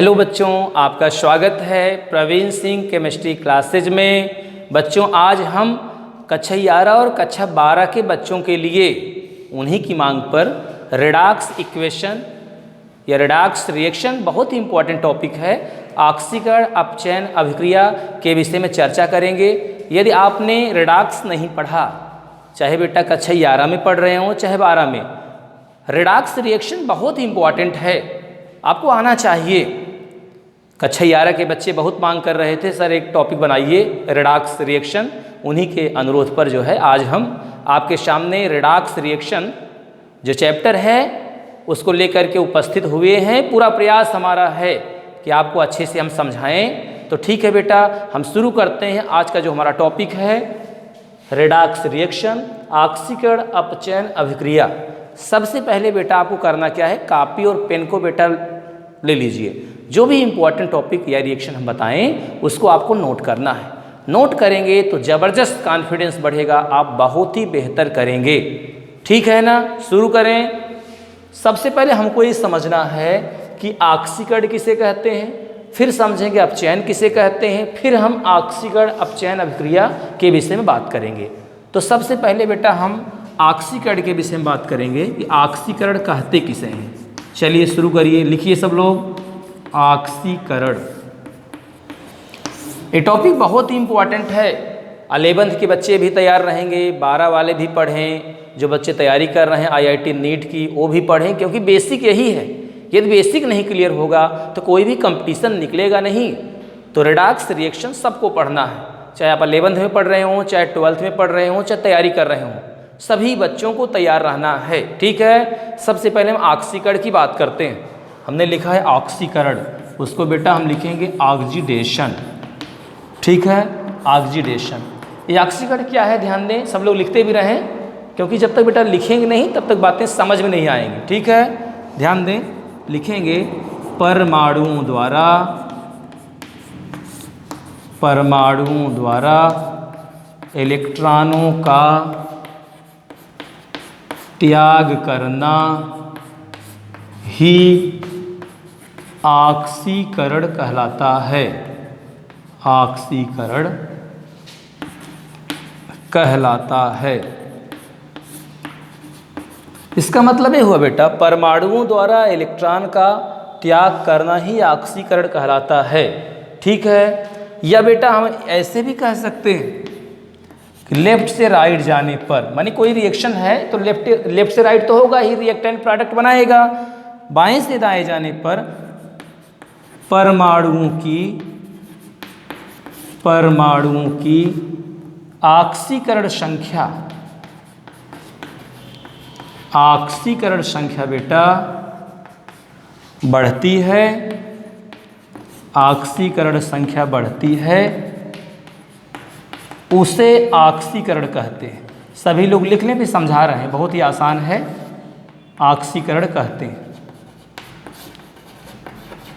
Hello बच्चों, आपका स्वागत है प्रवीण सिंह केमिस्ट्री क्लासेज में। बच्चों, आज हम कक्षा 11 और कक्षा 12 के बच्चों के लिए उन्हीं की मांग पर रेडॉक्स इक्वेशन या रेडॉक्स रिएक्शन बहुत ही इंपॉर्टेंट टॉपिक है, ऑक्सीकरण अपचयन अभिक्रिया के विषय में चर्चा करेंगे। यदि आपने रेडॉक्स नहीं पढ़ा, चाहे बेटा कक्षा 11 में पढ़ रहे हों चाहे 12 में, रेडॉक्स रिएक्शन बहुत ही इंपॉर्टेंट है, आपको आना चाहिए। कक्षा 11 के बच्चे बहुत मांग कर रहे थे, सर एक टॉपिक बनाइए रेडॉक्स रिएक्शन। उन्हीं के अनुरोध पर जो है आज हम आपके सामने रेडॉक्स रिएक्शन जो चैप्टर है उसको लेकर के उपस्थित हुए हैं। पूरा प्रयास हमारा है कि आपको अच्छे से हम समझाएं। तो ठीक है बेटा, हम शुरू करते हैं। आज का जो हमारा टॉपिक है रेडॉक्स रिएक्शन, ऑक्सीकरण अपचयन अभिक्रिया। सबसे पहले बेटा आपको करना क्या है, कॉपी और पेन को बेटा ले लीजिए। जो भी इंपॉर्टेंट टॉपिक या रिएक्शन हम बताएं उसको आपको नोट करना है। नोट करेंगे तो ज़बरदस्त कॉन्फिडेंस बढ़ेगा, आप बहुत ही बेहतर करेंगे। ठीक है ना, शुरू करें। सबसे पहले हमको ये समझना है कि ऑक्सीकरण किसे कहते हैं, फिर समझेंगे अपचयन किसे कहते हैं, फिर हम ऑक्सीकरण अपचयन अभिक्रिया के विषय में बात करेंगे। तो सबसे पहले बेटा हम ऑक्सीकरण के विषय में बात करेंगे कि ऑक्सीकरण कहते किसे हैं। चलिए शुरू करिए, लिखिए सब लोग ऑक्सीकरण। ये टॉपिक बहुत ही इंपॉर्टेंट है, 11th के बच्चे भी तैयार रहेंगे, 12 वाले भी पढ़ें, जो बच्चे तैयारी कर रहे हैं IIT नीट की वो भी पढ़ें, क्योंकि बेसिक यही है। यदि बेसिक नहीं क्लियर होगा तो कोई भी कंपटीशन निकलेगा नहीं। तो रेडॉक्स रिएक्शन सबको पढ़ना है, चाहे आप 11th में पढ़ रहे हों, चाहे 12th में पढ़ रहे हों, चाहे तैयारी कर रहे हों, सभी बच्चों को तैयार रहना है। ठीक है, सबसे पहले हम ऑक्सीकरण की बात करते हैं। हमने लिखा है ऑक्सीकरण, उसको बेटा हम लिखेंगे ऑक्सीडेशन। ठीक है, ऑक्सीडेशन। ये ऑक्सीकरण क्या है ध्यान दें, सब लोग लिखते भी रहें, क्योंकि जब तक बेटा लिखेंगे नहीं तब तक बातें समझ में नहीं आएंगी। ठीक है, ध्यान दें, लिखेंगे परमाणुओं द्वारा इलेक्ट्रॉनों का त्याग करना ही ऑक्सीकरण कहलाता है। ऑक्सीकरण कहलाता है। इसका मतलब ये हुआ बेटा, परमाणुओं द्वारा इलेक्ट्रॉन का त्याग करना ही ऑक्सीकरण कहलाता है। ठीक है, या बेटा हम ऐसे भी कह सकते हैं कि लेफ्ट से राइट जाने पर, मानी कोई रिएक्शन है तो लेफ्ट से राइट तो होगा ही, रिएक्टेंट प्रोडक्ट बनाएगा। बाएं से दाएं जाने पर परमाणुओं की ऑक्सीकरण संख्या बेटा बढ़ती है। ऑक्सीकरण संख्या बढ़ती है, उसे ऑक्सीकरण कहते हैं। सभी लोग लिख लें, भी समझा रहे हैं, बहुत ही आसान है, ऑक्सीकरण कहते हैं।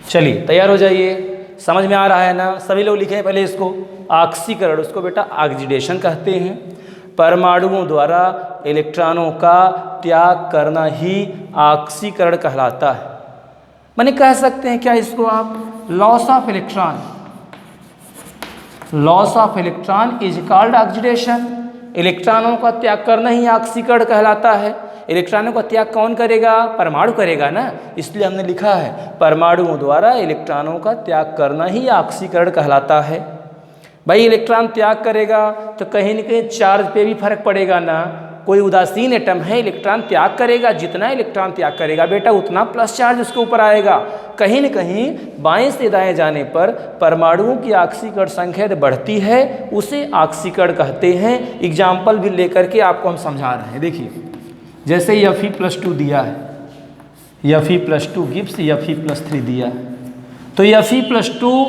चलिए तैयार हो जाइए, समझ में आ रहा है ना, सभी लोग लिखें पहले इसको ऑक्सीकरण, उसको बेटा ऑक्सीडेशन कहते हैं। परमाणुओं द्वारा इलेक्ट्रॉनों का त्याग करना ही ऑक्सीकरण कहलाता है। माने कह सकते हैं क्या इसको आप, loss of electron is called oxidation. इलेक्ट्रॉनों का त्याग करना ही ऑक्सीकरण कहलाता है। इलेक्ट्रॉनों का त्याग कौन करेगा, परमाणु करेगा ना, इसलिए हमने लिखा है परमाणुओं द्वारा इलेक्ट्रॉनों का त्याग करना ही ऑक्सीकरण कहलाता है। भाई इलेक्ट्रॉन त्याग करेगा तो कहीं न कहीं चार्ज पे भी फर्क पड़ेगा ना। कोई उदासीन एटम है, इलेक्ट्रॉन त्याग करेगा, जितना इलेक्ट्रॉन त्याग करेगा बेटा उतना प्लस चार्ज उसके ऊपर आएगा। कहीं न कहीं बाएं से दाएं जाने पर परमाणुओं की ऑक्सीकरण संख्या बढ़ती है, उसे ऑक्सीकरण कहते हैं। एग्जाम्पल भी लेकर के आपको हम समझा रहे हैं। देखिए, जैसे Fe+2 दिया है, Fe+2 गिव्स Fe+3 दिया है, तो Fe+2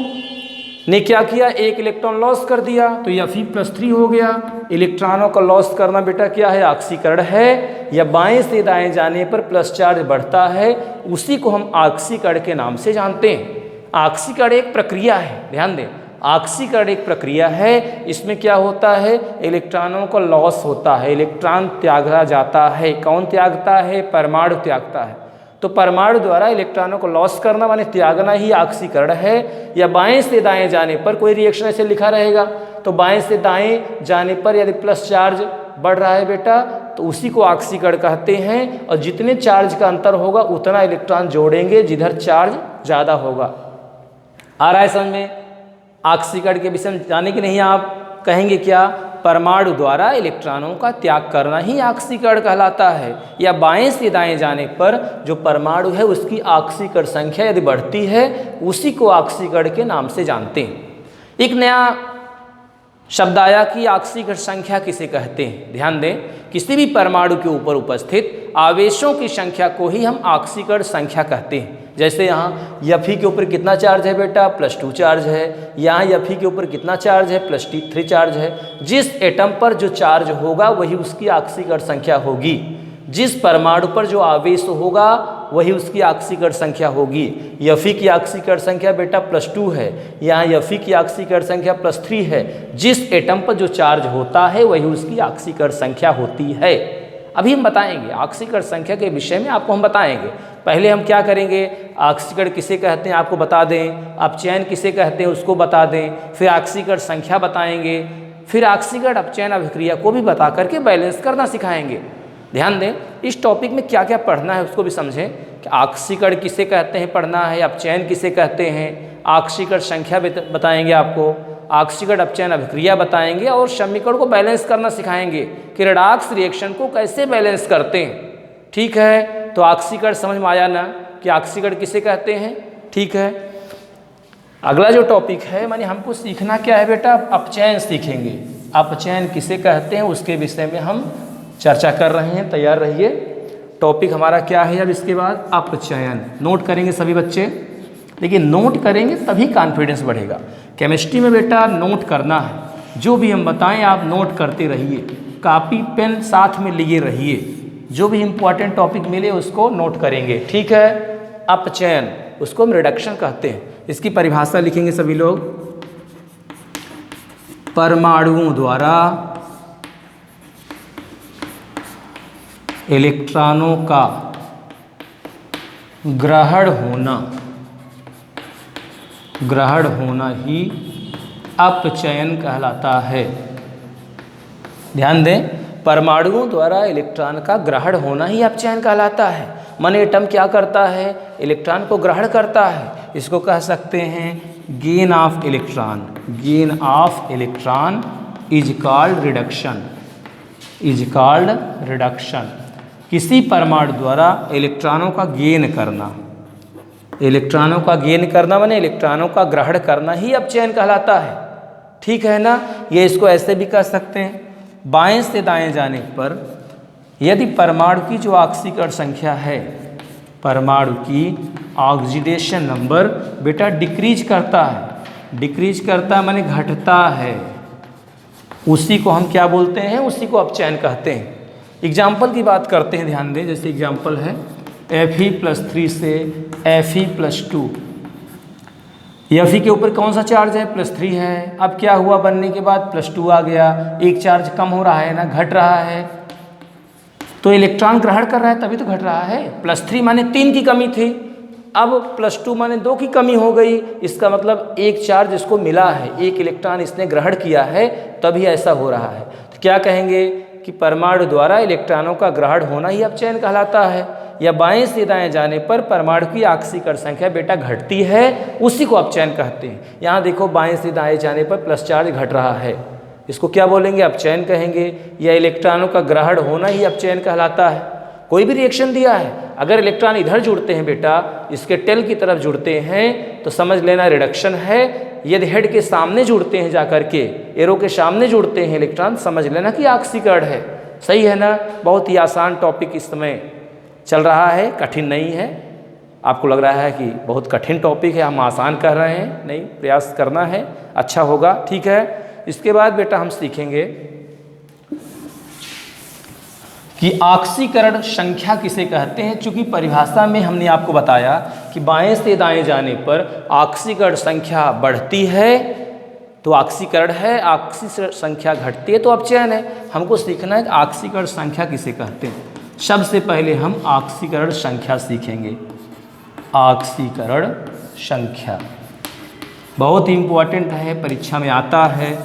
ने क्या किया, एक इलेक्ट्रॉन लॉस कर दिया, तो Fe+3 हो गया। इलेक्ट्रॉनों का लॉस करना बेटा क्या है, ऑक्सीकरण है। या बाएं से दाएं जाने पर प्लस चार्ज बढ़ता है, उसी को हम ऑक्सीकरण के नाम से जानते हैं। ऑक्सीकरण एक प्रक्रिया है, ध्यान दें, ऑक्सीकरण एक प्रक्रिया है। इसमें क्या होता है, इलेक्ट्रॉनों का लॉस होता है, इलेक्ट्रॉन त्यागा जाता है। कौन त्यागता है, परमाणु त्यागता है। तो परमाणु द्वारा इलेक्ट्रॉनों को लॉस करना माने त्यागना ही ऑक्सीकरण है। या बाएं से दाएं जाने पर कोई रिएक्शन ऐसे लिखा रहेगा, तो बाएं से दाएं जाने पर यदि प्लस चार्ज बढ़ रहा है बेटा तो उसी को ऑक्सीकरण कहते हैं, और जितने चार्ज का अंतर होगा उतना इलेक्ट्रॉन जोड़ेंगे जिधर चार्ज ज़्यादा होगा। आ रहा है समझ में? ऑक्सीकरण के विषय में जाने की नहीं, आप कहेंगे क्या? परमाणु द्वारा इलेक्ट्रॉनों का त्याग करना ही ऑक्सीकरण कहलाता है। या बाएं से दाएं जाने पर जो परमाणु है उसकी ऑक्सीकरण संख्या यदि बढ़ती है उसी को ऑक्सीकरण के नाम से जानते हैं। एक नया शब्द आया कि ऑक्सीकरण संख्या किसे कहते हैं। ध्यान दें, किसी भी परमाणु के ऊपर उपस्थित आवेशों की संख्या को ही हम ऑक्सीकरण संख्या कहते हैं। जैसे यहाँ Fe के ऊपर कितना चार्ज है बेटा? +2 चार्ज है। यहाँ Fe के ऊपर कितना चार्ज है? +3 चार्ज है। जिस एटम पर जो चार्ज होगा वही उसकी ऑक्सीकरण संख्या होगी। जिस परमाणु पर जो आवेश होगा वही उसकी ऑक्सीकरण संख्या होगी। Fe की ऑक्सीकरण संख्या बेटा +2 है, यहाँ Fe की ऑक्सीकरण संख्या +3 है। जिस एटम पर जो चार्ज होता है वही उसकी ऑक्सीकरण संख्या होती है। अभी हम बताएंगे ऑक्सीकरण संख्या के विषय में, आपको हम बताएंगे। पहले हम क्या करेंगे, ऑक्सीकरण किसे कहते हैं आपको बता दें, अपचयन किसे कहते हैं उसको बता दें, फिर ऑक्सीकरण संख्या बताएंगे, फिर ऑक्सीकरण अपचयन अभिक्रिया को भी बता करके बैलेंस करना सिखाएंगे। ध्यान दें, इस टॉपिक में क्या क्या पढ़ना है उसको भी समझें कि ऑक्सीकरण किसे कहते हैं पढ़ना है, अपचयन किसे कहते हैं, ऑक्सीकरण संख्या बताएंगे आपको, ऑक्सीकरण अपचयन अभिक्रिया बताएंगे और समीकरण को बैलेंस करना सिखाएंगे कि रेडॉक्स रिएक्शन को कैसे बैलेंस करते हैं। ठीक है, तो ऑक्सीकरण समझ में आया ना कि ऑक्सीकरण किसे कहते हैं। ठीक है, अगला जो टॉपिक है माने हमको सीखना क्या है बेटा, अपचयन सीखेंगे। अपचयन किसे कहते हैं उसके विषय में हम चर्चा कर रहे हैं, तैयार रहिए। टॉपिक हमारा क्या है अब इसके बाद? अपचयन। नोट करेंगे सभी बच्चे, लेकिन नोट करेंगे तभी कॉन्फिडेंस बढ़ेगा। केमिस्ट्री में बेटा नोट करना है, जो भी हम बताएं आप नोट करते रहिए, कॉपी पेन साथ में लिए रहिए, जो भी इम्पोर्टेंट टॉपिक मिले उसको नोट करेंगे। ठीक है, अपचयन उसको हम रिडक्शन कहते हैं। इसकी परिभाषा लिखेंगे सभी लोग, परमाणुओं द्वारा इलेक्ट्रॉनों का ग्रहण होना ही अपचयन कहलाता है। ध्यान दें, परमाणुओं द्वारा इलेक्ट्रॉन का ग्रहण होना ही अपचयन कहलाता है। माने एटम क्या करता है? इलेक्ट्रॉन को ग्रहण करता है। इसको कह सकते हैं gain of electron. Gain of electron is called reduction. किसी परमाणु द्वारा इलेक्ट्रॉनों का गेन करना, इलेक्ट्रॉनों का गेन करना माने इलेक्ट्रॉनों का ग्रहण करना ही अपचयन कहलाता है। ठीक है ना, ये इसको ऐसे भी कह सकते हैं, बाएं से दाएं जाने पर यदि परमाणु की जो ऑक्सीकरण संख्या है, परमाणु की ऑक्सीडेशन नंबर बेटा डिक्रीज करता है। डिक्रीज करता है माने घटता है, उसी को हम क्या बोलते हैं? उसी को अपचयन कहते हैं। एग्जाम्पल की बात करते हैं, ध्यान दें। जैसे एग्जाम्पल है Fe+3 से Fe+2। Fe के ऊपर कौन सा चार्ज है? +3 है। अब क्या हुआ बनने के बाद? +2 आ गया। एक चार्ज कम हो रहा है ना, घट रहा है, तो इलेक्ट्रॉन ग्रहण कर रहा है तभी तो घट रहा है। +3 माने 3 की कमी थी, अब +2 माने 2 की कमी हो गई। इसका मतलब एक चार्ज इसको मिला है, एक इलेक्ट्रॉन इसने ग्रहण किया है, तभी ऐसा हो रहा है। तो क्या कहेंगे कि परमाणु द्वारा इलेक्ट्रॉनों का ग्रहण होना ही अपचयन कहलाता है। या बाएं से दाएं जाने पर परमाणु की ऑक्सीकरण संख्या बेटा घटती है, उसी को अपचयन कहते हैं। यहाँ देखो बाएं से दाएं जाने पर प्लस चार्ज घट रहा है, इसको क्या बोलेंगे? अपचयन कहेंगे। या इलेक्ट्रॉनों का ग्रहण होना ही अपचयन कहलाता है। कोई भी रिएक्शन दिया है, अगर इलेक्ट्रॉन इधर जुड़ते हैं बेटा, इसके टेल की तरफ जुड़ते हैं तो समझ लेना रिडक्शन है। यदि हेड के सामने जुड़ते हैं, जाकर के एरो के सामने जुड़ते हैं इलेक्ट्रॉन, समझ लेना कि ऑक्सीकरण है। सही है ना? बहुत ही आसान टॉपिक इस समय चल रहा है, कठिन नहीं है। आपको लग रहा है कि बहुत कठिन टॉपिक है, हम आसान कर रहे हैं, नहीं, प्रयास करना है, अच्छा होगा। ठीक है, इसके बाद बेटा हम सीखेंगे कि ऑक्सीकरण संख्या किसे कहते हैं। चूंकि परिभाषा में हमने आपको बताया कि बाएं से दाएं जाने पर ऑक्सीकरण संख्या बढ़ती है तो ऑक्सीकरण है, ऑक्सीकरण संख्या घटती है तो अपचयन है। हमको सीखना है कि ऑक्सीकरण संख्या किसे कहते हैं। सबसे पहले हम ऑक्सीकरण संख्या सीखेंगे। ऑक्सीकरण संख्या बहुत इंपॉर्टेंट है, परीक्षा में आता है।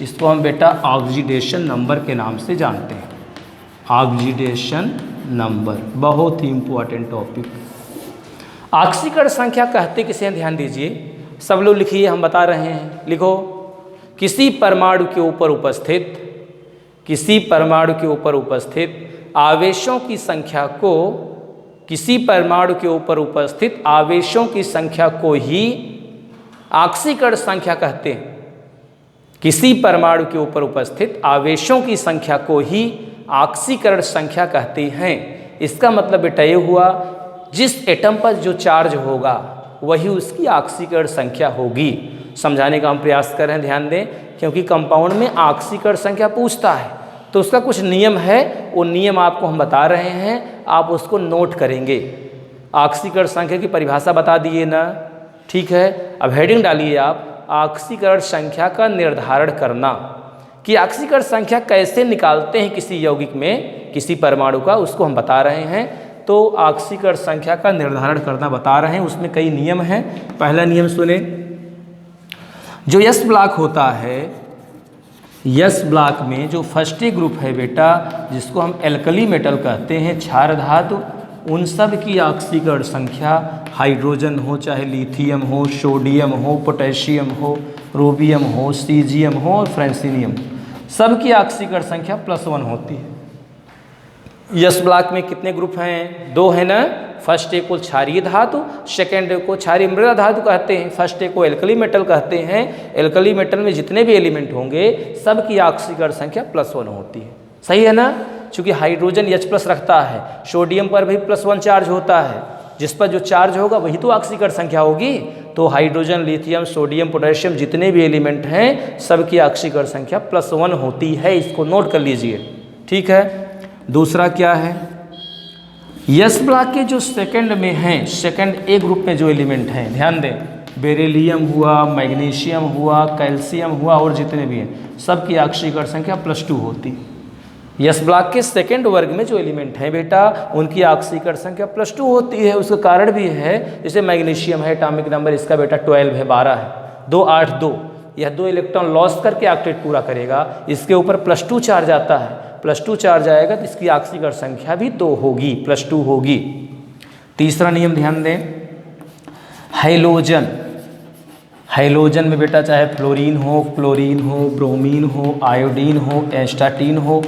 इसको हम बेटा ऑक्सीडेशन नंबर के नाम से जानते हैं। ऑक्सीडेशन नंबर बहुत ही इंपॉर्टेंट टॉपिक। ऑक्सीकरण संख्या कहते किसे हैं, ध्यान दीजिए। सब लोग लिखिए, हम बता रहे हैं, लिखो। किसी परमाणु के ऊपर उपस्थित, किसी परमाणु के ऊपर उपस्थित आवेशों की संख्या को, किसी परमाणु के ऊपर उपस्थित आवेशों की संख्या को ही ऑक्सीकरण संख्या कहते हैं। किसी परमाणु के ऊपर उपस्थित आवेशों की संख्या को ही ऑक्सीकरण संख्या कहते हैं। इसका मतलब बेटा ये हुआ, जिस एटम पर जो चार्ज होगा वही उसकी ऑक्सीकरण संख्या होगी। समझाने का हम प्रयास कर रहे हैं, ध्यान दें, क्योंकि कंपाउंड में ऑक्सीकरण संख्या पूछता है तो उसका कुछ नियम है, वो नियम आपको हम बता रहे हैं, आप उसको नोट करेंगे। ऑक्सीकरण संख्या की परिभाषा बता दिए ना, ठीक है। अब हेडिंग डालिए आप, ऑक्सीकरण संख्या का निर्धारण करना, कि ऑक्सीकरण संख्या कैसे निकालते हैं किसी यौगिक में, किसी परमाणु का, उसको हम बता रहे हैं। तो ऑक्सीकरण संख्या का निर्धारण करना बता रहे हैं, उसमें कई नियम हैं। पहला नियम सुने, जो एस ब्लॉक होता है, एस ब्लॉक में जो फर्स्ट ग्रुप है बेटा, जिसको हम एल्कली मेटल कहते हैं, क्षार धातु, उन सब की ऑक्सीकरण संख्या, हाइड्रोजन हो चाहे लिथियम हो, सोडियम हो, पोटेशियम हो, रूबियम हो, सीजियम हो और फ्रेंसिनियम, सब की ऑक्सीकरण संख्या +1 होती है। यस ब्लॉक में कितने ग्रुप हैं, 2 हैं ना। फर्स्ट एक को क्षारीय धातु, सेकेंड को क्षारीय मृदा धातु कहते हैं, फर्स्ट एक को एल्कली मेटल कहते हैं। एल्कली मेटल में जितने भी एलिमेंट होंगे सब की ऑक्सीकरण संख्या +1 होती है, सही है ना। चूँकि हाइड्रोजन H+ रखता है, सोडियम पर भी +1 चार्ज होता है, जिस पर जो चार्ज होगा वही तो ऑक्सीकरण संख्या होगी। तो हाइड्रोजन, लिथियम, सोडियम, पोटेशियम जितने भी एलिमेंट हैं सबकी ऑक्सीकरण संख्या +1 होती है, इसको नोट कर लीजिए, ठीक है। दूसरा क्या है, यस ब्लॉक के जो सेकंड में हैं, सेकंड ए ग्रुप में जो एलिमेंट हैं, ध्यान दें, बेरिलियम हुआ, मैग्नीशियम हुआ, कैल्शियम हुआ और जितने भी हैं सबकी ऑक्सीकरण संख्या +2 होती है। यस ब्लॉक के सेकंड वर्ग में जो एलिमेंट हैं बेटा, उनकी ऑक्सीकरण संख्या +2 होती है। उसका कारण भी है, जैसे मैग्नीशियम है, एटॉमिक नंबर इसका बेटा 12 है, 12 है, 2 8 2, यह 2 इलेक्ट्रॉन लॉस करके ऑक्टेट पूरा करेगा। इसके ऊपर +2 चार्ज आता है, +2 चार्ज आएगा तो इसकी ऑक्सीकरण संख्या भी 2 होगी, +2 होगी। तीसरा नियम ध्यान दें, हैलोजन, हैलोजन में बेटा चाहे फ्लोरीन हो, क्लोरीन हो, ब्रोमीन हो, आयोडीन हो, एस्टाटीन हो,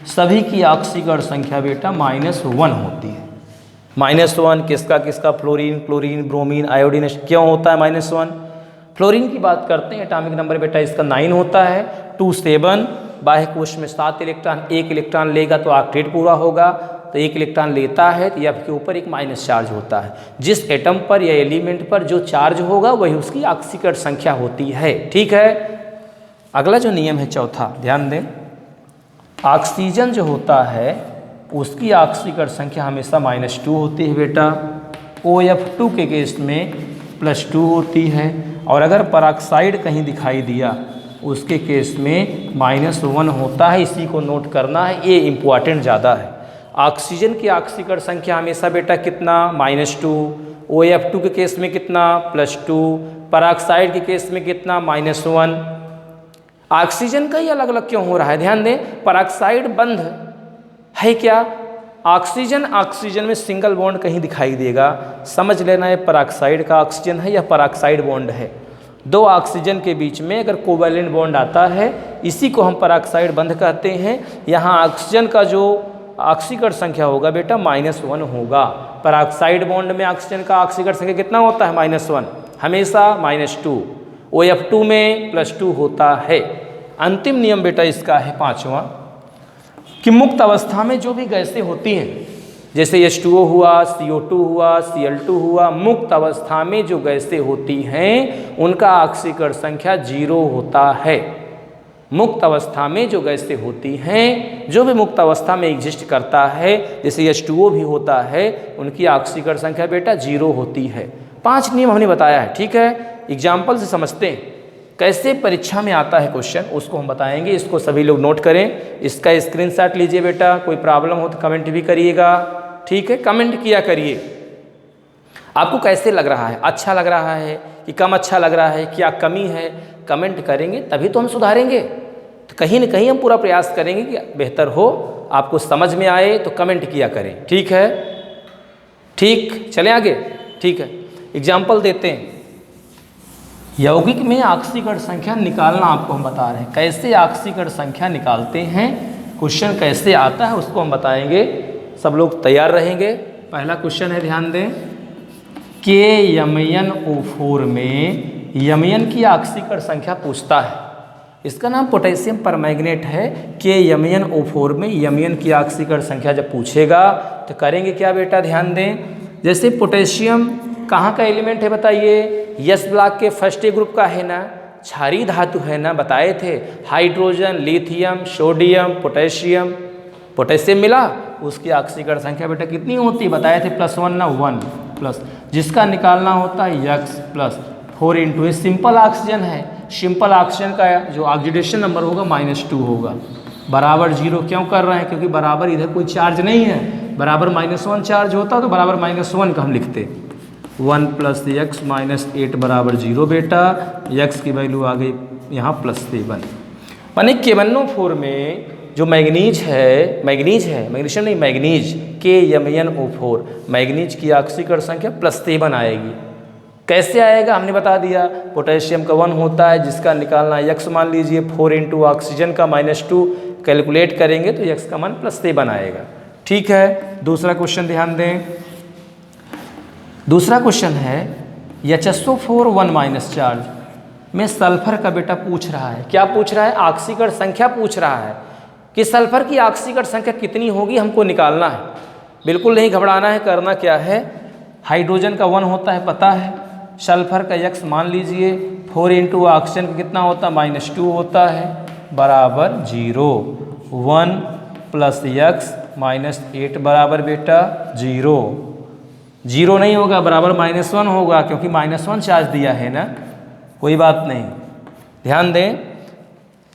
सभी की ऑक्सीकरण संख्या बेटा -1 होती है। -1 किसका किसका, फ्लोरीन, क्लोरीन, ब्रोमीन, आयोडीन, क्यों होता है -1? फ्लोरीन की बात करते हैं, एटॉमिक नंबर बेटा इसका 9 होता है, 2 7, बाह्य कोश में 7 इलेक्ट्रॉन, 1 इलेक्ट्रॉन लेगा तो ऑक्टेट पूरा होगा, तो 1 इलेक्ट्रॉन लेता है तो F के ऊपर एक माइनस चार्ज होता है। जिस एटम पर या एलिमेंट पर जो चार्ज होगा वही उसकी ऑक्सीकरण संख्या होती है, ठीक है। अगला जो नियम है चौथा, ध्यान दें, ऑक्सीजन जो होता है उसकी ऑक्सीकरण संख्या हमेशा -2 होती है बेटा। OF2 के केस में +2 होती है, और अगर पेरोक्साइड कहीं दिखाई दिया उसके केस में -1 होता है। इसी को नोट करना है, ये इम्पॉर्टेंट ज़्यादा है। ऑक्सीजन की ऑक्सीकरण संख्या हमेशा बेटा कितना, -2, OF2 के केस में कितना, +2, पेरोक्साइड के केस में कितना, -1। ऑक्सीजन का ही अलग अलग क्यों हो रहा है, ध्यान दें, पेरोक्साइड बंध है क्या, ऑक्सीजन में सिंगल बॉन्ड कहीं दिखाई देगा, समझ लेना है पेरोक्साइड का ऑक्सीजन है या पेरोक्साइड बॉन्ड है। 2 ऑक्सीजन के बीच में अगर कोवैलेंट बॉन्ड आता है, इसी को हम पेरोक्साइड बंध कहते हैं। यहाँ ऑक्सीजन का जो ऑक्सीकरण संख्या होगा बेटा -1 होगा। पेरोक्साइड बॉन्ड में ऑक्सीजन का ऑक्सीकरण संख्या कितना होता है, -1, हमेशा -2। OF2 में +2 होता है। अंतिम नियम बेटा इसका है 5वां, कि मुक्त अवस्था में जो भी गैसें होती हैं, जैसे H2O हुआ, CO2 हुआ, Cl2 हुआ, मुक्त अवस्था में जो गैसें होती हैं उनका ऑक्सीकरण संख्या 0 होता है। मुक्त अवस्था में जो गैसें होती हैं, जो भी मुक्त अवस्था में एग्जिस्ट करता है, जैसे H2O भी होता है, उनकी ऑक्सीकरण संख्या बेटा 0 होती है। 5 नियम हमने बताया है, ठीक है। एग्जाम्पल से समझते हैं। कैसे परीक्षा में आता है क्वेश्चन उसको हम बताएंगे। इसको सभी लोग नोट करें, इसका स्क्रीनशॉट लीजिए बेटा। कोई प्रॉब्लम हो तो कमेंट भी करिएगा, ठीक है, कमेंट किया करिए। आपको कैसे लग रहा है, अच्छा लग रहा है कि कम अच्छा लग रहा है, क्या कमी है, कमेंट करेंगे तभी तो हम सुधारेंगे। तो कहीं न कहीं हम पूरा प्रयास करेंगे कि बेहतर हो, आपको समझ में आए तो कमेंट किया करें, ठीक है। ठीक, चलें आगे, ठीक है। एग्जाम्पल देते हैं। यौगिक में ऑक्सीकरण संख्या निकालना आपको हम बता रहे हैं। कैसे ऑक्सीकरण संख्या निकालते हैं, क्वेश्चन कैसे आता है उसको हम बताएंगे। सब लोग तैयार रहेंगे। पहला क्वेश्चन है, ध्यान दें, के MnO4 में यमयन की ऑक्सीकरण संख्या पूछता है। इसका नाम पोटेशियम परमैंगनेट है। के MnO4 में यमयन की ऑक्सीकरण संख्या जब पूछेगा तो करेंगे क्या बेटा, ध्यान दें। जैसे पोटेशियम कहाँ का एलिमेंट है बताइए, यस ब्लॉक के फर्स्ट ग्रुप का है ना, क्षारीय धातु है ना, बताए थे। Hydrogen, lithium, sodium, potassium, potassium मिला, उसकी ऑक्सीकरण संख्या बेटा कितनी होती है बताए थे, +1 ना, 1 प्लस, जिसका निकालना होता है X plus 4 into, simple oxygen है। सिंपल ऑक्सीजन का जो ऑक्सीडेशन नंबर होगा -2 होगा, बराबर 0 क्यों कर रहे हैं, क्योंकि बराबर इधर कोई चार्ज नहीं है, बराबर -1 चार्ज होता तो बराबर -1 का हम लिखते। 1 + x - 8 बराबर 0 बेटा। x की वैल्यू आ गई यहाँ +7। माने KMnO4 में जो मैग्नीज है, मैग्नीशियम नहीं, मैग्नीज, के MnO4, मैग्नीज की ऑक्सीकरण संख्या +7 आएगी। कैसे आएगा हमने बता दिया। पोटेशियम का 1 होता है, जिसका निकालना x मान लीजिए, 4 इंटू ऑक्सीजन का -2 कैलकुलेट करेंगे तो x का मान +7 आएगा, ठीक है। दूसरा क्वेश्चन ध्यान दें। दूसरा क्वेश्चन है, HSO4 1- चार्ज में सल्फर का बेटा पूछ रहा है। क्या पूछ रहा है, ऑक्सीकरण संख्या पूछ रहा है कि सल्फर की ऑक्सीकरण संख्या कितनी होगी हमको निकालना है। बिल्कुल नहीं घबराना है, करना क्या है, हाइड्रोजन का 1 होता है पता है, सल्फर का x मान लीजिए, 4 इंटू ऑक्सीजन का कितना होता है, -2 होता है, बराबर 0। 1 + x - 8 बराबर बेटा 0। 0 नहीं होगा, बराबर -1 होगा, क्योंकि -1 चार्ज दिया है ना, कोई बात नहीं। ध्यान दें,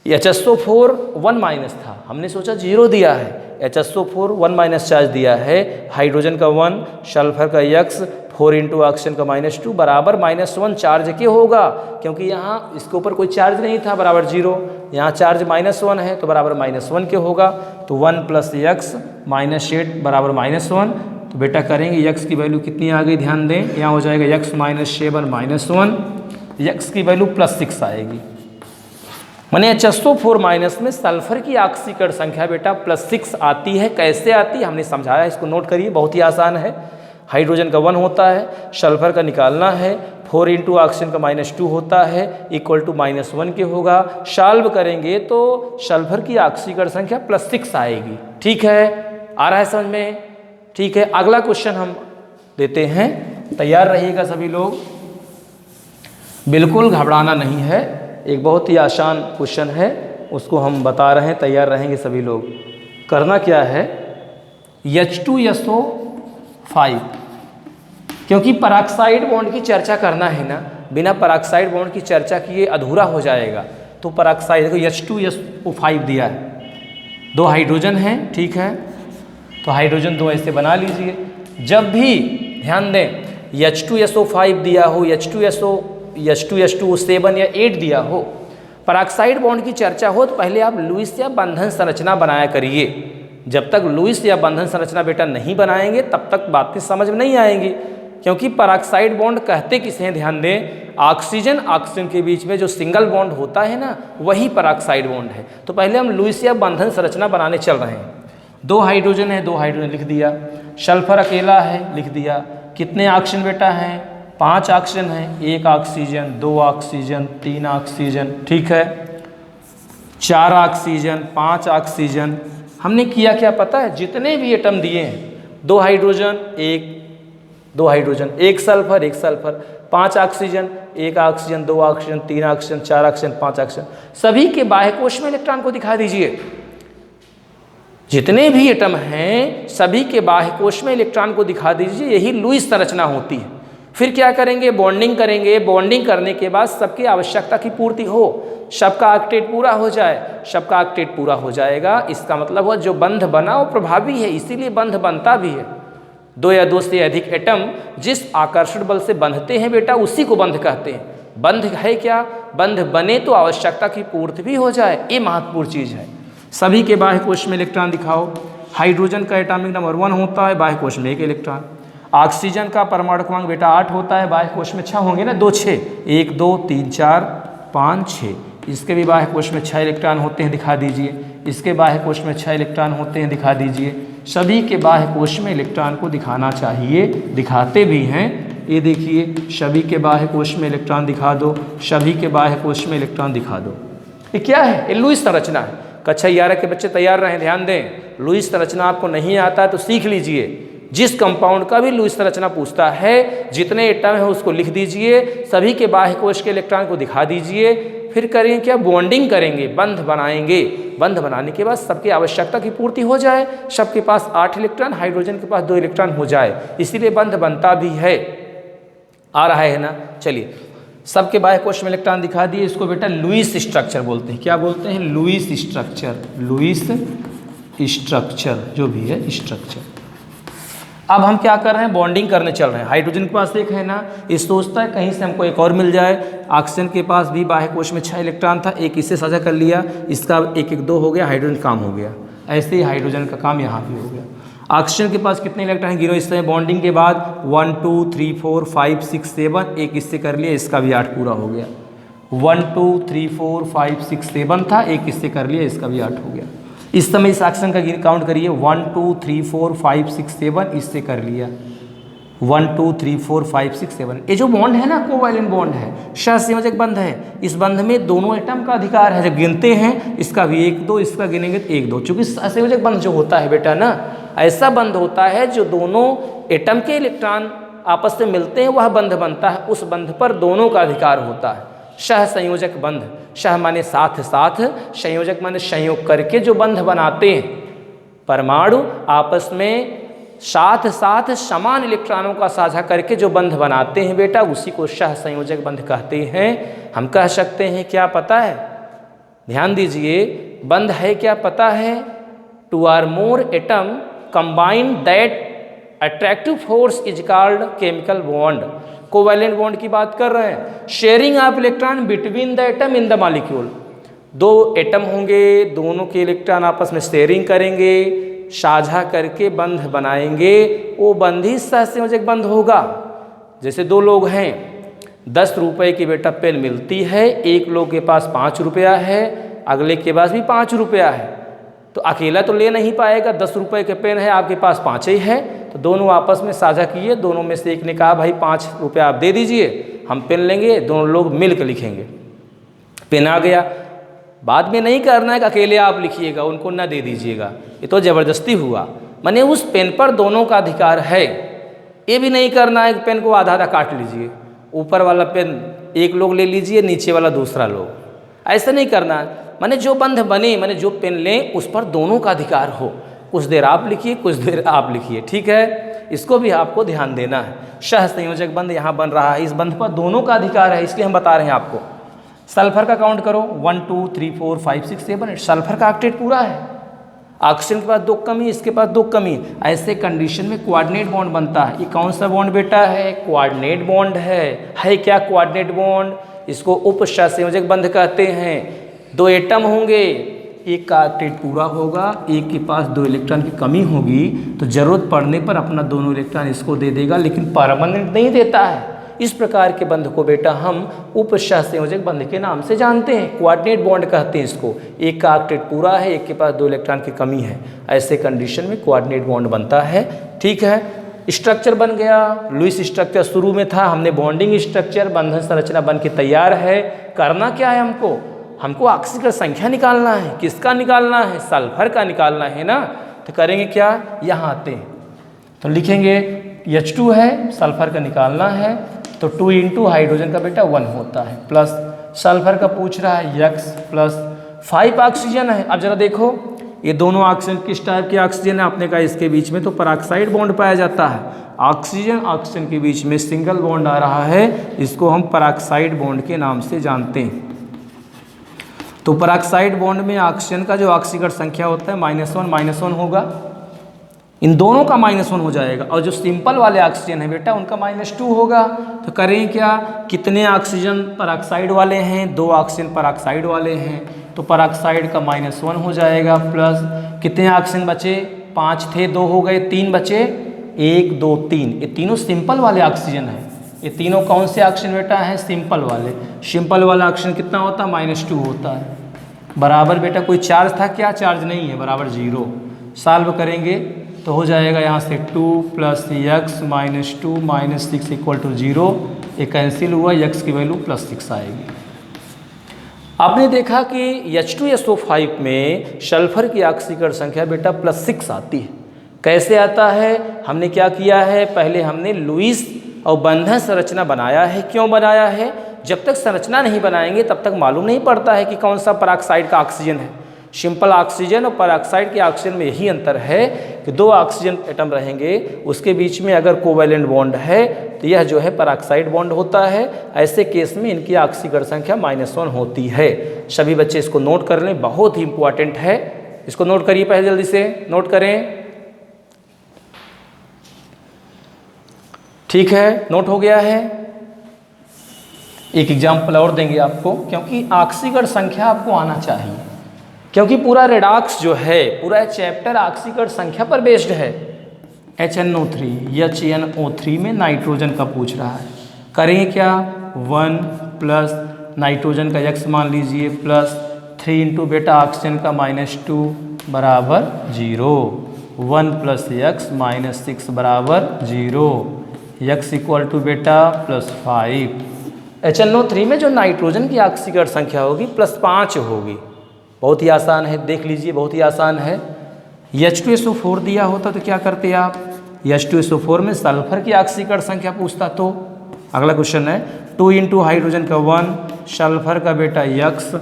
HSO4 1- था, हमने सोचा 0 दिया है, HSO4 1- चार्ज दिया है, हाइड्रोजन का 1, सल्फर का x, 4 इंटू ऑक्सीजन का -2 बराबर -1 चार्ज के होगा, क्योंकि यहाँ इसके ऊपर कोई चार्ज नहीं था, बराबर 0। यहाँ चार्ज -1 है तो बराबर -1 के होगा। तो 1 + x - 8 बराबर -1। तो बेटा करेंगे, x की वैल्यू कितनी आ गई, ध्यान दें, यहाँ हो जाएगा x - 7 - 1, x की वैल्यू +6 आएगी। माने HSO4- में सल्फर की ऑक्सीकरण संख्या बेटा +6 आती है। कैसे आती है हमने समझाया, इसको नोट करिए, बहुत ही आसान है। हाइड्रोजन का 1 होता है, सल्फर का निकालना है, 4 इंटू ऑक्सीजन का -2 होता है, इक्वल टू -1 के होगा। सॉल्व करेंगे तो सल्फर की ऑक्सीकरण संख्या +6 आएगी, ठीक है। आ रहा है समझ में, ठीक है। अगला क्वेश्चन हम देते हैं, तैयार रहिएगा सभी लोग, बिल्कुल घबराना नहीं है। एक बहुत ही आसान क्वेश्चन है, उसको हम बता रहे हैं, तैयार रहेंगे सभी लोग। करना क्या है, H2SO5, क्योंकि परऑक्साइड बॉन्ड की चर्चा करना है ना, बिना परऑक्साइड बॉन्ड की चर्चा किए अधूरा हो जाएगा। तो परऑक्साइड देखो, H2SO5 दिया है, 2 हाइड्रोजन हैं, ठीक है। तो हाइड्रोजन 2 ऐसे बना लीजिए। जब भी ध्यान दें, H2SO5 दिया हो, H2S2 7 या 8 दिया हो, परऑक्साइड बॉन्ड की चर्चा हो, तो पहले आप लुईस या बंधन संरचना बनाया करिए। जब तक लुईस या बंधन संरचना बेटा नहीं बनाएंगे तब तक बातें समझ में नहीं आएंगी, क्योंकि परऑक्साइड बॉन्ड कहते किसे हैं, ध्यान दें, ऑक्सीजन के बीच में जो सिंगल बॉन्ड होता है ना, वही परऑक्साइड बॉन्ड है। तो पहले हम लुईस या बंधन संरचना बनाने चल रहे हैं। 2 हाइड्रोजन है, 2 हाइड्रोजन लिख दिया, सल्फर अकेला है, लिख दिया। कितने ऑक्सीजन बेटा हैं, 5 ऑक्सीजन हैं, 1 ऑक्सीजन, 2 ऑक्सीजन, 3 ऑक्सीजन, ठीक है, 4 ऑक्सीजन, 5 ऑक्सीजन। हमने किया क्या पता है, जितने भी एटम दिए हैं, 2 hydrogen 2 hydrogen, 1 sulphur 1 sulphur, 5 oxygen, 1 oxygen, 2 oxygen, 3 oxygen, 4 oxygen, 5 oxygen, सभी के बाह्य कोश में इलेक्ट्रॉन को दिखा दीजिए। जितने भी एटम हैं सभी के बाह्य कोश में इलेक्ट्रॉन को दिखा दीजिए, यही लुईस संरचना होती है। फिर क्या करेंगे, बॉन्डिंग करेंगे। बॉन्डिंग करने के बाद सबकी आवश्यकता की पूर्ति हो, सबका ऑक्टेट पूरा हो जाए। सबका ऑक्टेट पूरा हो जाएगा, इसका मतलब हुआ जो बंध बना वो प्रभावी है, इसीलिए बंध बनता भी है। दो या दो से अधिक एटम जिस आकर्षण बल से बंधते हैं बेटा, उसी को बंध कहते हैं। बंध है क्या, बंध बने तो आवश्यकता की पूर्ति भी हो जाए, ये महत्वपूर्ण चीज़ है। सभी के बाह्य कोश में इलेक्ट्रॉन दिखाओ। हाइड्रोजन का एटॉमिक नंबर 1 होता है, बाह्य कोश में 1 इलेक्ट्रॉन। ऑक्सीजन का परमाणु क्रमांक बेटा 8 होता है, बाह्य कोश में 6 होंगे ना, 2 6, 1 2 3 4 5 6। इसके भी बाह्य कोश में 6 इलेक्ट्रॉन होते हैं, दिखा दीजिए। इसके बाह्य कोश में 6 इलेक्ट्रॉन होते हैं, दिखा दीजिए। सभी के बाह्य कोश में इलेक्ट्रॉन को दिखाना चाहिए, दिखाते भी हैं। ये देखिए, सभी के बाह्य कोश में इलेक्ट्रॉन दिखा दो, सभी के बाह्य कोश में इलेक्ट्रॉन दिखा दो। ये क्या है, ये लुईस संरचना है। कक्षा 11 के बच्चे तैयार रहें, ध्यान दें। लुईस संरचना आपको नहीं आता है तो सीख लीजिए। जिस कंपाउंड का भी लुईस संरचना पूछता है, जितने एटम है उसको लिख दीजिए, सभी के बाह्य कोश के इलेक्ट्रॉन को दिखा दीजिए। फिर करेंगे क्या, बॉन्डिंग करेंगे, बंध बनाएंगे। बंध बनाने के बाद सबकी आवश्यकता की पूर्ति हो जाए, सबके पास 8 इलेक्ट्रॉन, हाइड्रोजन के पास 2 इलेक्ट्रॉन हो जाए, इसीलिए बंध बनता भी है। आ रहा है ना, चलिए। सबके बाह्य कोश में इलेक्ट्रॉन दिखा दिए, इसको बेटा लुईस स्ट्रक्चर बोलते हैं। क्या बोलते हैं, लुईस स्ट्रक्चर। लुईस स्ट्रक्चर जो भी है स्ट्रक्चर। अब हम क्या कर रहे हैं, बॉन्डिंग करने चल रहे हैं। हाइड्रोजन के पास 1 है ना, ये सोचता है कहीं से हमको एक और मिल जाए। ऑक्सीजन के पास भी बाह्य कोश में 6 इलेक्ट्रॉन था, एक इससे साझा कर लिया, इसका 1 1 2 हो गया, हाइड्रोजन काम हो गया। ऐसे ही हाइड्रोजन का काम यहाँ भी हो गया। ऑक्सीजन के पास कितने इलेक्ट्रॉन गिनो इस समय बॉन्डिंग के बाद, 1 2 3 4 5 6 7, एक इससे कर लिया, इसका भी 8 पूरा हो गया। 1 2 3 4 5 6 7 था, एक इससे कर लिया, इसका भी 8 हो गया। इस समय इस ऑक्सीजन का काउंट करिए, 1 2 3 4 5 6 7, इससे कर लिया 1 2 3 4 5 6 7। ये जो बॉन्ड है ना, कोवैलेंट बॉन्ड है, सहसंयोजक बंध है। इस बंध में दोनों एटम का अधिकार है। जब गिनते हैं, इसका भी 1 2, इसका गिनेंगे तो 1 2, चूंकि सहसंयोजक बंध जो होता है बेटा ना, ऐसा बंध होता है जो दोनों एटम के इलेक्ट्रॉन आपस में मिलते हैं, वह बंध बनता है। उस बंध पर दोनों का अधिकार होता है। सहसंयोजक बंध, सह माने साथ साथ, संयोजक माने संयोग करके जो बंध बनाते हैं। परमाणु आपस में साथ साथ समान इलेक्ट्रॉनों का साझा करके जो बंध बनाते हैं बेटा, उसी को सहसंयोजक बंध कहते हैं। हम कह सकते हैं, क्या पता है, ध्यान दीजिए, बंध है क्या पता है, 2 or more atom combined that attractive force is called chemical bond। Covalent bond की बात कर रहे हैं। Sharing of electron between the atom in the molecule. 2 atom होंगे, दोनों के इलेक्ट्रॉन आपस में शेयरिंग करेंगे, साझा करके बंध बनाएंगे, वो बंध ही सहसंयोजक बंध होगा। जैसे 2 लोग हैं, 10 रुपये की बेटा पेन मिलती है, एक लोग के पास 5 रुपया है, अगले के पास भी 5 रुपया है, तो अकेला तो ले नहीं पाएगा। 10 रुपये के पेन है, आपके पास 5 ही है, तो दोनों आपस में साझा किए। दोनों में से एक ने कहा, भाई 5 रुपया आप दे दीजिए, हम पेन लेंगे, दोनों लोग मिलकर लिखेंगे। पेन आ गया। बाद में नहीं करना है कि अकेले आप लिखिएगा, उनको ना दे दीजिएगा, ये तो ज़बरदस्ती हुआ। माने उस पेन पर दोनों का अधिकार है। ये भी नहीं करना है कि पेन को आधा आधा काट लीजिए, ऊपर वाला पेन एक लोग ले लीजिए, नीचे वाला दूसरा लोग, ऐसा नहीं करना। माने जो बंध बने, माने जो पेन लें उस पर दोनों का अधिकार हो। कुछ देर आप लिखिए, कुछ देर आप लिखिए, ठीक है, इसको भी आपको ध्यान देना है। सहसंयोजक बंध यहाँ बन रहा है, इस बंध पर दोनों का अधिकार है, इसलिए हम बता रहे हैं आपको। सल्फर का काउंट करो, 1 2 3 4 5 6 7, सल्फर का ऑक्टेट पूरा है। ऑक्सीजन के पास 2 कमी, इसके पास 2 कमी, ऐसे कंडीशन में कोऑर्डिनेट बॉन्ड बनता है। ये कौन सा बॉन्ड बेटा है, कोऑर्डिनेट बॉन्ड है क्या कोऑर्डिनेट बॉन्ड, इसको उप सहसंयोजक बंध कहते हैं। 2 एटम होंगे, एक का ऑक्टेट पूरा होगा, एक के पास 2 इलेक्ट्रॉन की कमी होगी, तो जरूरत पड़ने पर अपना दोनों इलेक्ट्रॉन इसको दे देगा, लेकिन परमानेंट नहीं देता है। इस प्रकार के बंध को बेटा हम उप सहसंयोजक बंध के नाम से जानते हैं, कोऑर्डिनेट बॉन्ड कहते हैं इसको। एक का ऑक्टेट पूरा है, एक के पास 2 इलेक्ट्रॉन की कमी है, ऐसे कंडीशन में कोऑर्डिनेट बॉन्ड बनता है, ठीक है। स्ट्रक्चर बन गया, लुईस स्ट्रक्चर शुरू में था, हमने बॉन्डिंग स्ट्रक्चर, बंधन संरचना बन के तैयार है। करना क्या है हमको ऑक्सीजन का संख्या निकालना है। किसका निकालना है, सल्फर का निकालना है ना। तो करेंगे क्या, यहाँ आते हैं तो लिखेंगे H2 है, सल्फर का निकालना है, तो 2 इंटू हाइड्रोजन का बेटा 1 होता है, प्लस सल्फर का पूछ रहा है X प्लस 5 ऑक्सीजन है। अब जरा देखो, ये दोनों ऑक्सीजन किस टाइप के ऑक्सीजन है? आपने कहा इसके बीच में तो पेरोक्साइड बॉन्ड पाया जाता है। ऑक्सीजन ऑक्सीजन के बीच में सिंगल बॉन्ड आ रहा है, इसको हम पेरोक्साइड बॉन्ड के नाम से जानते हैं। तो पेरोक्साइड बॉन्ड में ऑक्सीजन का जो ऑक्सीकरण संख्या होता है -1 होगा, इन दोनों का -1 हो जाएगा। और जो सिंपल वाले ऑक्सीजन है बेटा उनका -2 होगा। तो करें क्या, कितने ऑक्सीजन पेरोक्साइड वाले हैं? 2 ऑक्सीजन पेरोक्साइड वाले हैं, तो पेरोक्साइड का -1 हो जाएगा। प्लस कितने ऑक्सीजन बचे? 5 थे, 2 हो गए, 3 बचे, 1 2 3। ये तीनों सिंपल वाले ऑक्सीजन हैं। ये तीनों कौन से ऑक्सीजन बेटा हैं? सिंपल वाले। सिंपल वाला ऑक्सीजन कितना होता है? -2 होता है। बराबर बेटा कोई चार्ज था क्या? चार्ज नहीं है, बराबर 0। सॉल्व करेंगे तो हो जाएगा यहाँ से 2 + x - 2 - 6 = 0। ये कैंसिल हुआ, x की वैल्यू +6 आएगी। आपने देखा कि H2SO5 में सल्फर की ऑक्सीकरण संख्या बेटा +6 आती है। कैसे आता है? हमने क्या किया है, पहले हमने लुईस और बंधन संरचना बनाया है। क्यों बनाया है? जब तक संरचना नहीं बनाएंगे तब तक मालूम नहीं पड़ता है कि कौन सा पेरोक्साइड का ऑक्सीजन है। सिंपल ऑक्सीजन और पेरोक्साइड के ऑक्सीजन में यही अंतर है कि 2 ऑक्सीजन एटम रहेंगे, उसके बीच में अगर कोवैलेंट बॉन्ड है तो यह जो है पेरोक्साइड बॉन्ड होता है। ऐसे केस में इनकी ऑक्सीकरण संख्या -1 होती है। सभी बच्चे इसको नोट कर लें, बहुत ही इंपॉर्टेंट है। इसको नोट करिए, पहले जल्दी से नोट करें। ठीक है, नोट हो गया है। एक एग्जाम्पल और देंगे आपको, क्योंकि ऑक्सीकरण संख्या आपको आना चाहिए, क्योंकि पूरा रेडॉक्स जो है, पूरा चैप्टर ऑक्सीकरण संख्या पर बेस्ड है। HNO3 में नाइट्रोजन का पूछ रहा है। करें क्या, 1 प्लस नाइट्रोजन का x मान लीजिए प्लस 3 इंटू बेटा ऑक्सीजन का -2 बराबर 0। 1 + x - 6 बराबर 0। x = बेटा +5। HNO3 में जो नाइट्रोजन की ऑक्सीकरण संख्या होगी +5 होगी। बहुत ही आसान है, देख लीजिए, बहुत ही आसान है। H2SO4 दिया होता तो क्या करते आप? H2SO4 में सल्फर की ऑक्सीकरण संख्या पूछता तो अगला क्वेश्चन है 2 इंटू हाइड्रोजन का 1, सल्फर का बेटा x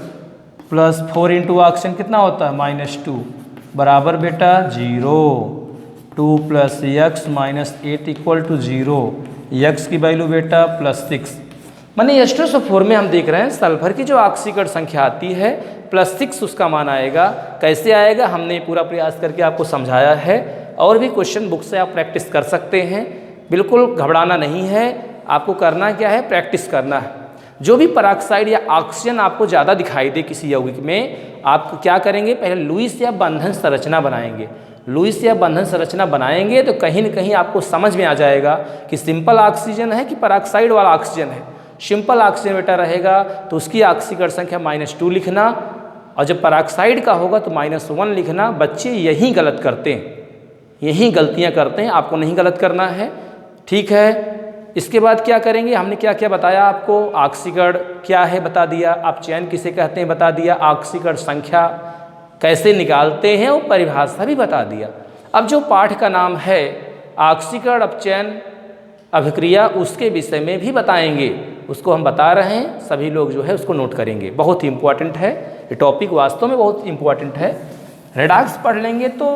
प्लस 4 इंटू ऑक्सीजन कितना होता है? -2 बराबर बेटा 0। 2 + x - 8 = 0। x की वैल्यू बेटा +6। माने H2SO4 में हम देख रहे हैं सल्फर की जो ऑक्सीकरण संख्या आती है +6 उसका मान आएगा। कैसे आएगा? हमने पूरा प्रयास करके आपको समझाया है। और भी क्वेश्चन बुक से आप प्रैक्टिस कर सकते हैं, बिल्कुल घबराना नहीं है। आपको करना क्या है? प्रैक्टिस करना है। जो भी पेरोक्साइड या ऑक्सीजन आपको ज़्यादा दिखाई दे किसी यौगिक में, आप क्या करेंगे? पहले लुईस या बंधन संरचना बनाएंगे। लुईस या बंधन संरचना बनाएंगे तो कहीं न कहीं आपको समझ में आ जाएगा कि सिंपल ऑक्सीजन है कि पेरोक्साइड वाला ऑक्सीजन है। सिंपल ऑक्सीजन बेटा रहेगा तो उसकी ऑक्सीकरण संख्या -2 लिखना, और जब पेरोक्साइड का होगा तो -1 लिखना। बच्चे यही गलत करते हैं, यही गलतियां करते हैं, आपको नहीं गलत करना है। ठीक है, इसके बाद क्या करेंगे? हमने क्या क्या बताया आपको? ऑक्सीकरण क्या है बता दिया, अपचयन किसे कहते हैं बता दिया, ऑक्सीकरण संख्या कैसे निकालते हैं वो परिभाषा भी बता दिया। अब जो पाठ का नाम है ऑक्सीकरण अपचयन अभिक्रिया, उसके विषय में भी बताएंगे, उसको हम बता रहे हैं। सभी लोग जो है उसको नोट करेंगे, बहुत ही इंपॉर्टेंट है ये टॉपिक, वास्तव में बहुत इंपॉर्टेंट है। रेडॉक्स पढ़ लेंगे तो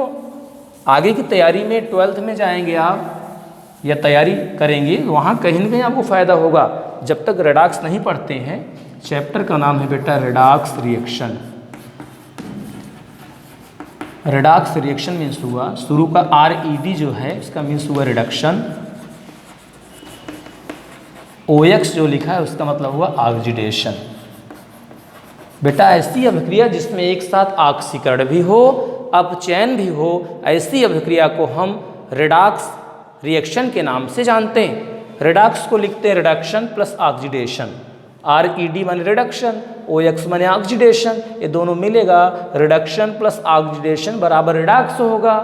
आगे की तैयारी में 12th में जाएंगे आप या तैयारी करेंगे, वहाँ कहीं ना कहीं आपको फ़ायदा होगा। जब तक रेडॉक्स नहीं पढ़ते हैं, चैप्टर का नाम है बेटा redox reaction. Redox reaction means हुआ, शुरू का RED जो है इसका मीन्स हुआ रिडक्शन। OX जो लिखा है उसका मतलब हुआ ऑक्सीडेशन। बेटा ऐसी अभिक्रिया जिसमें एक साथ ऑक्सीकरण भी हो, अपचयन भी हो, ऐसी अभिक्रिया को हम रेडॉक्स रिएक्शन के नाम से जानते हैं। रेडॉक्स को लिखते हैं रिडक्शन प्लस ऑक्सीडेशन। RED माने रिडक्शन, OX माने ऑक्सीडेशन, ये दोनों मिलेगा, रिडक्शन प्लस ऑक्सीडेशन बराबर रेडॉक्स होगा।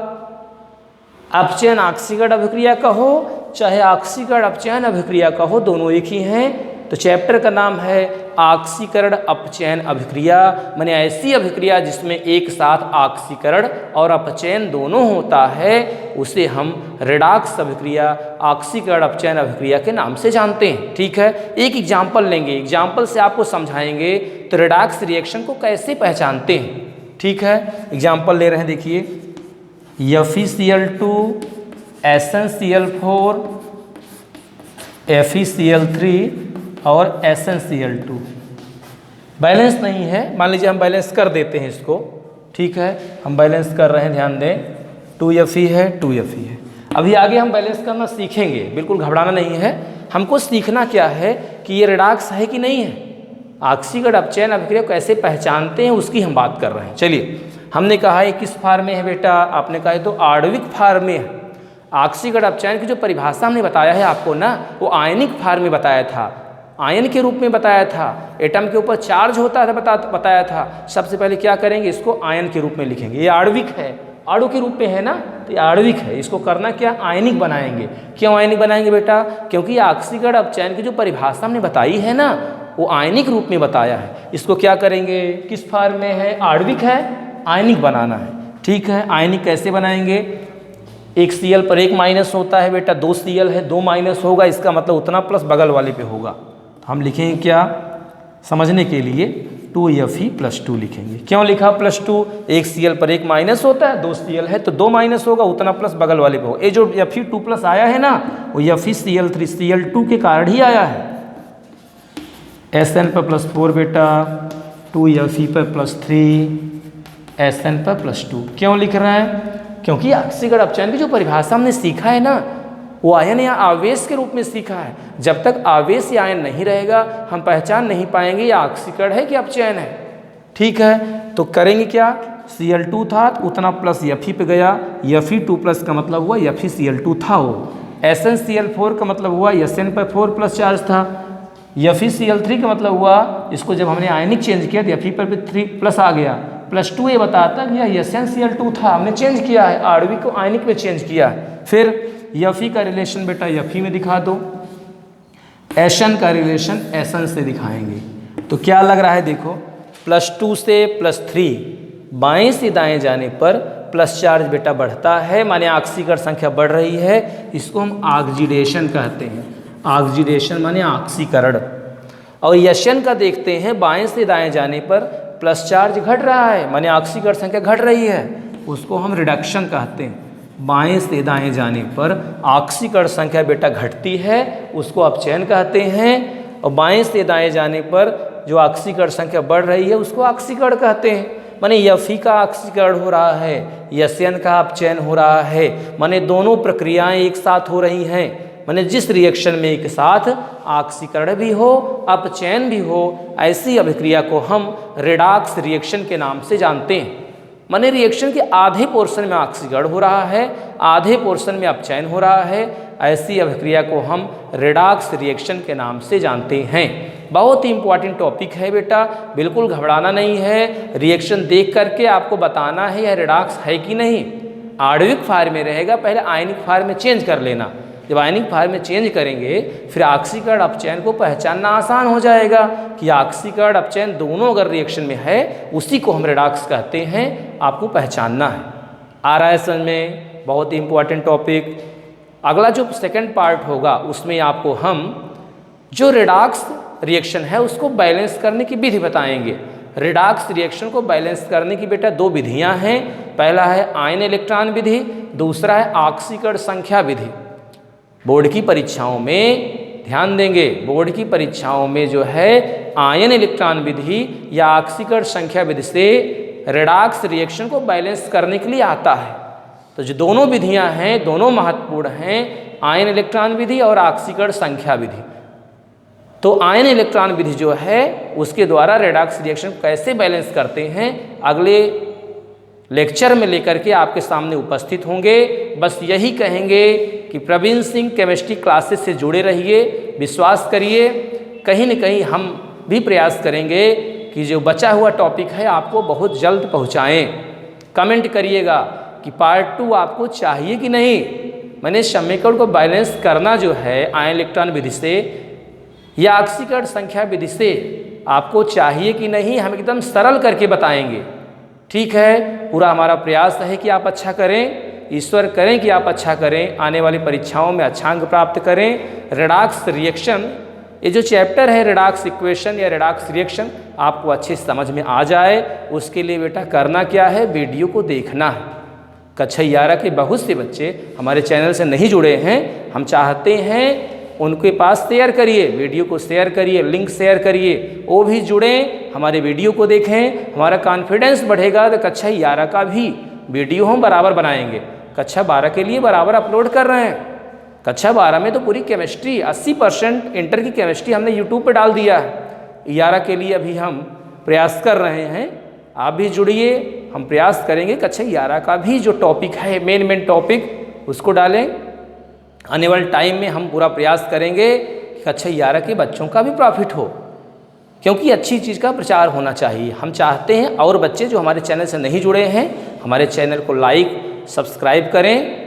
अपचयन ऑक्सीकरण अभिक्रिया का हो चाहे ऑक्सीकरण अपचयन अभिक्रिया का हो, दोनों एक ही हैं। तो चैप्टर का नाम है ऑक्सीकरण अपचयन अभिक्रिया, माने ऐसी अभिक्रिया जिसमें एक साथ ऑक्सीकरण और अपचयन दोनों होता है, उसे हम रेडॉक्स अभिक्रिया, ऑक्सीकरण अपचयन अभिक्रिया के नाम से जानते हैं। ठीक है, एक एग्जाम्पल लेंगे, एग्जाम्पल से आपको समझाएंगे तो रेडॉक्स रिएक्शन को कैसे पहचानते हैं। ठीक है, एग्जाम्पल ले रहे हैं, देखिए FeCl2 SnCl4 FeCl3 और SnCl2 बैलेंस नहीं है। मान लीजिए हम बैलेंस कर देते हैं इसको, ठीक है, हम बैलेंस कर रहे हैं, ध्यान दें, 2Fe है 2Fe है। अभी आगे हम बैलेंस करना सीखेंगे, बिल्कुल घबराना नहीं है। हमको सीखना क्या है कि ये रिडॉक्स है कि नहीं है, ऑक्सीकरण अपचयन अभिक्रिया कैसे पहचानते हैं उसकी हम बात कर रहे हैं। चलिए, हमने कहा है किस फार्म में है बेटा, आपने कहा है तो आणविक फार्म में है। ऑक्सीकरण अपचयन की जो परिभाषा हमने बताया है आपको ना, वो आयनिक फार्म में बताया था, आयन के रूप में बताया था, एटम के ऊपर चार्ज होता था बताया था। सबसे पहले क्या करेंगे, इसको आयन के रूप में लिखेंगे। ये आणविक है, अणु के रूप में है ना, तो ये आणविक है। इसको करना क्या, आयनिक बनाएंगे। क्यों आयनिक बनाएंगे बेटा, क्योंकि ऑक्सीकरण अपचयन की जो परिभाषा हमने बताई है ना, वो आयनिक रूप में बताया है। इसको क्या करेंगे, किस फार्म में है, आणविक है, आयनिक बनाना है। ठीक है, आयनिक कैसे बनाएंगे, एक Cl पर एक माइनस होता है बेटा, 2 Cl है 2 माइनस होगा, इसका मतलब उतना प्लस बगल वाले पे होगा। तो हम लिखेंगे क्या, समझने के लिए 2Fe+2 लिखेंगे। क्यों लिखा +2, एक Cl पर एक माइनस होता है, 2 Cl है तो 2 माइनस होगा, उतना प्लस बगल वाले पे होगा। ये जो Fe2+ आया है ना, वो FeCl3 Cl2 के कारण ही आया है। Sn पर +4 बेटा, 2Fe पर +3 Sn पर +2। क्यों लिख रहे हैं, क्योंकि ऑक्सीकरण अपचयन की जो परिभाषा हमने सीखा है ना, वो आयन या आवेश के रूप में सीखा है। जब तक आवेश या आयन नहीं रहेगा, हम पहचान नहीं पाएंगे ये ऑक्सीकरण है कि अपचयन है। ठीक है, तो करेंगे क्या, Cl2 था तो उतना प्लस Fe पे गया, Fe2+ का मतलब हुआ FeCl2 था वो, SnCl4 का मतलब हुआ Sn पर 4+ चार्ज था, FeCl3 का मतलब हुआ, इसको जब हमने आयनिक चेंज किया तो Fe पर 3+ आ गया, +2 ये बताता कि यह SnCl2 था, हमने चेंज किया है, आणविक को आयनिक में चेंज किया है। फिर Fe का रिलेशन बेटा Fe में दिखा दो, Sn का रिलेशन Sn से दिखाएंगे। तो क्या लग रहा है, देखो +2 से +3 बाएं से दाएं जाने पर प्लस चार्ज बेटा बढ़ता है, माने ऑक्सीकरण संख्या बढ़ रही है, इसको हम ऑक्सीडेशन कहते हैं। ऑक्सीडेशन माने ऑक्सीकरण। और Sn का देखते हैं, बाएं से दाएं जाने पर प्लस चार्ज घट रहा है, माने ऑक्सीकरण संख्या घट रही है, उसको हम रिडक्शन कहते हैं। बाएं से दाएं जाने पर ऑक्सीकरण संख्या बेटा घटती है, उसको अपचयन कहते हैं। और बाएं से दाएं जाने पर जो ऑक्सीकरण संख्या बढ़ रही है, उसको ऑक्सीकरण कहते हैं। माने Fe का ऑक्सीकरण हो रहा है, Sn का अपचयन हो रहा है, माने दोनों प्रक्रियाएं एक साथ हो रही हैं। माने जिस रिएक्शन में एक साथ ऑक्सीकरण भी हो, अपचयन भी हो, ऐसी अभिक्रिया को हम रेडॉक्स रिएक्शन के नाम से जानते हैं। माने रिएक्शन के आधे पोर्शन में ऑक्सीकरण हो रहा है, आधे पोर्शन में अपचयन हो रहा है, ऐसी अभिक्रिया को हम रेडॉक्स रिएक्शन के नाम से जानते हैं। बहुत ही इंपॉर्टेंट टॉपिक है बेटा, बिल्कुल घबराना नहीं है। रिएक्शन देख करके आपको बताना है यह रेडॉक्स है कि नहीं। आणविक फार्म में रहेगा, पहले आयनिक फार्म में चेंज कर लेना। जब आयनिक फार्म में चेंज करेंगे, फिर ऑक्सीकरण अपचयन को पहचानना आसान हो जाएगा कि ऑक्सीकरण अपचयन दोनों अगर रिएक्शन में है, उसी को हम रेडॉक्स कहते हैं, आपको पहचानना है। आ रहा है समझ में, बहुत ही इंपॉर्टेंट टॉपिक। अगला जो सेकंड पार्ट होगा, उसमें आपको हम जो रेडॉक्स रिएक्शन है उसको बैलेंस करने की विधि बताएंगे। रेडॉक्स रिएक्शन को बैलेंस करने की बेटा 2 विधियाँ हैं। पहला है आयन इलेक्ट्रॉन विधि, दूसरा है ऑक्सीकरण संख्या विधि। बोर्ड की परीक्षाओं में ध्यान देंगे, बोर्ड की परीक्षाओं में जो है आयन इलेक्ट्रॉन विधि या ऑक्सीकरण संख्या विधि से रेडॉक्स रिएक्शन को बैलेंस करने के लिए आता है। तो जो दोनों विधियां हैं, दोनों महत्वपूर्ण हैं, आयन इलेक्ट्रॉन विधि और ऑक्सीकरण संख्या विधि। तो आयन इलेक्ट्रॉन विधि जो है, उसके द्वारा रेडॉक्स रिएक्शन कैसे बैलेंस करते हैं, अगले लेक्चर में लेकर के आपके सामने उपस्थित होंगे। बस यही कहेंगे कि प्रवीण सिंह केमिस्ट्री क्लासेस से जुड़े रहिए, विश्वास करिए, कहीं न कहीं हम भी प्रयास करेंगे कि जो बचा हुआ टॉपिक है आपको बहुत जल्द पहुंचाएं। कमेंट करिएगा कि पार्ट 2 आपको चाहिए कि नहीं। मैंने समीकरण को बैलेंस करना जो है आयन इलेक्ट्रॉन विधि से या ऑक्सीकरण संख्या विधि से आपको चाहिए कि नहीं, हम एकदम सरल करके बताएंगे। ठीक है, पूरा हमारा प्रयास है कि आप अच्छा करें, ईश्वर करें कि आप अच्छा करें, आने वाली परीक्षाओं में अच्छा अंक प्राप्त करें। रेडॉक्स रिएक्शन ये जो चैप्टर है रेडॉक्स इक्वेशन या रेडॉक्स रिएक्शन आपको अच्छे समझ में आ जाए, उसके लिए बेटा करना क्या है, वीडियो को देखना है। कक्षा 11 के बहुत से बच्चे हमारे चैनल से नहीं जुड़े हैं, हम चाहते हैं उनके पास शेयर करिए, वीडियो को शेयर करिए, लिंक शेयर करिए, वो भी जुड़ें, हमारे वीडियो को देखें, हमारा कॉन्फिडेंस बढ़ेगा तो कक्षा 11 का भी वीडियो हम बराबर बनाएंगे। कक्षा 12 के लिए बराबर अपलोड कर रहे हैं। कक्षा 12 में तो पूरी केमिस्ट्री 80% इंटर की केमिस्ट्री हमने यूट्यूब पे डाल दिया है। 11 के लिए अभी हम प्रयास कर रहे हैं, आप भी जुड़िए, हम प्रयास करेंगे कक्षा 11 का भी जो टॉपिक है मेन टॉपिक उसको डालें। आने वाले टाइम में हम पूरा प्रयास करेंगे कि कक्षा 11 के बच्चों का भी प्रॉफिट हो, क्योंकि अच्छी चीज़ का प्रचार होना चाहिए। हम चाहते हैं और बच्चे जो हमारे चैनल से नहीं जुड़े हैं हमारे चैनल को लाइक सब्सक्राइब करें,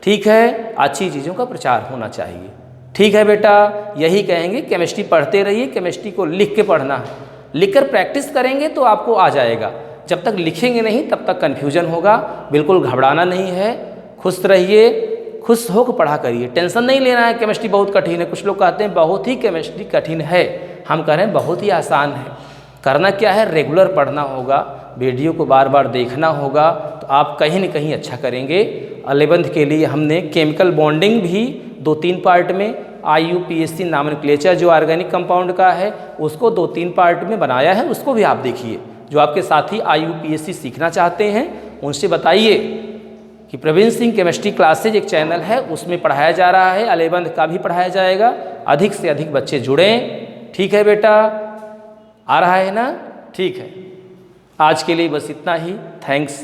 ठीक है, अच्छी चीज़ों का प्रचार होना चाहिए। ठीक है बेटा, यही कहेंगे, केमिस्ट्री पढ़ते रहिए, केमिस्ट्री को लिख के पढ़ना है, लिख कर प्रैक्टिस करेंगे तो आपको आ जाएगा। जब तक लिखेंगे नहीं तब तक कन्फ्यूजन होगा। बिल्कुल घबराना नहीं है, खुश रहिए, खुश होकर पढ़ा करिए, टेंशन नहीं लेना है। केमिस्ट्री बहुत कठिन है, कुछ लोग कहते हैं बहुत ही केमिस्ट्री कठिन है, हम कह रहे हैं बहुत ही आसान है। करना क्या है, रेगुलर पढ़ना होगा, वीडियो को बार बार देखना होगा, तो आप कहीं न कहीं अच्छा करेंगे। 11th के लिए हमने केमिकल बॉन्डिंग भी 2-3 पार्ट में, IUPAC नॉमेनक्लेचर जो ऑर्गेनिक कंपाउंड का है उसको 2-3 पार्ट में बनाया है, उसको भी आप देखिए। जो आपके साथी IUPAC सीखना चाहते हैं उनसे बताइए कि प्रवीण सिंह केमिस्ट्री क्लासेज एक चैनल है, उसमें पढ़ाया जा रहा है, 11th का भी पढ़ाया जाएगा। अधिक से अधिक बच्चे जुड़ें। ठीक है बेटा, आ रहा है ना? ठीक है, आज के लिए बस इतना ही। थैंक्स।